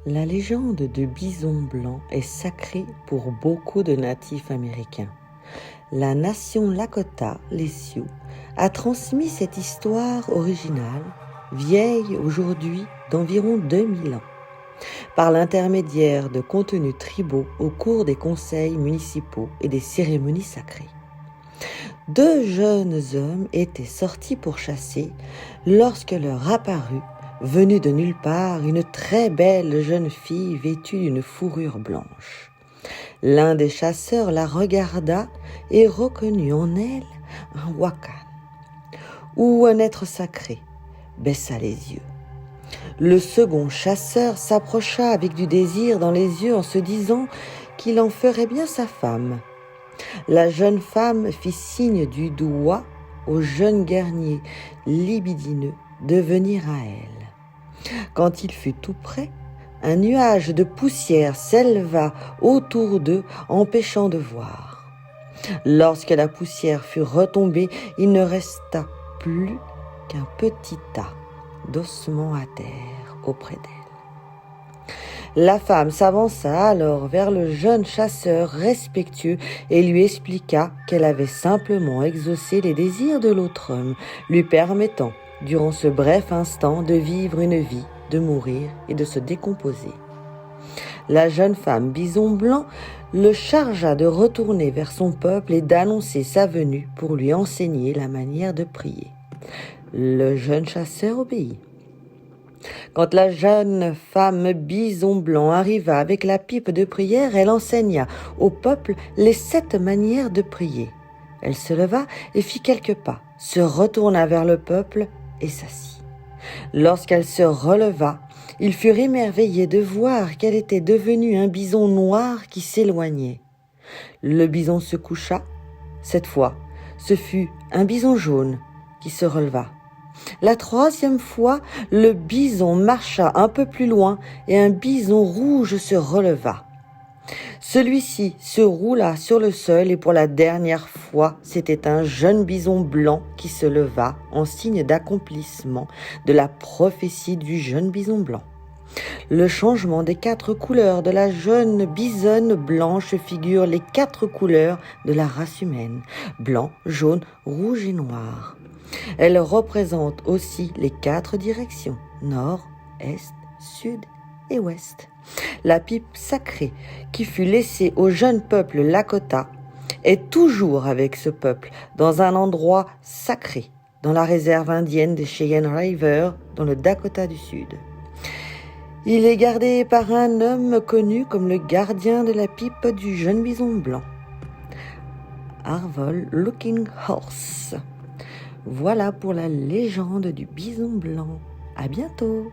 La légende de Bison Blanc est sacrée pour beaucoup de natifs américains. La nation Lakota, les Sioux, a transmis cette histoire originale, vieille aujourd'hui d'environ 2000 ans, par l'intermédiaire de contenus tribaux au cours des conseils municipaux et des cérémonies sacrées. Deux jeunes hommes étaient sortis pour chasser lorsque leur apparut, venue de nulle part, une très belle jeune fille vêtue d'une fourrure blanche. L'un des chasseurs la regarda et reconnut en elle un wakan, ou un être sacré, baissa les yeux. Le second chasseur s'approcha avec du désir dans les yeux en se disant qu'il en ferait bien sa femme. La jeune femme fit signe du doigt au jeune guerrier libidineux de venir à elle. Quand il fut tout près, un nuage de poussière s'éleva autour d'eux, empêchant de voir. Lorsque la poussière fut retombée, il ne resta plus qu'un petit tas d'ossements à terre auprès d'elle. La femme s'avança alors vers le jeune chasseur respectueux et lui expliqua qu'elle avait simplement exaucé les désirs de l'autre homme, lui permettant, durant ce bref instant, de vivre une vie, de mourir et de se décomposer. La jeune femme Bison Blanc le chargea de retourner vers son peuple et d'annoncer sa venue pour lui enseigner la manière de prier. Le jeune chasseur obéit. Quand la jeune femme Bison Blanc arriva avec la pipe de prière, elle enseigna au peuple les 7 manières de prier. Elle se leva et fit quelques pas, se retourna vers le peuple et s'assit. Lorsqu'elle se releva, ils furent émerveillés de voir qu'elle était devenue un bison noir qui s'éloignait. Le bison se coucha. Cette fois, ce fut un bison jaune qui se releva. La 3e fois, le bison marcha un peu plus loin et un bison rouge se releva. Celui-ci se roula sur le sol et pour la dernière fois, c'était un jeune bison blanc qui se leva en signe d'accomplissement de la prophétie du jeune bison blanc. Le changement des 4 couleurs de la jeune bisonne blanche figure les 4 couleurs de la race humaine, blanc, jaune, rouge et noir. Elle représente aussi les 4 directions, nord, est, sud et ouest. La pipe sacrée qui fut laissée au jeune peuple Lakota est toujours avec ce peuple dans un endroit sacré, dans la réserve indienne des Cheyenne River, dans le Dakota du Sud. Il est gardé par un homme connu comme le gardien de la pipe du jeune bison blanc, Arvol Looking Horse. Voilà pour la légende du bison blanc. À bientôt!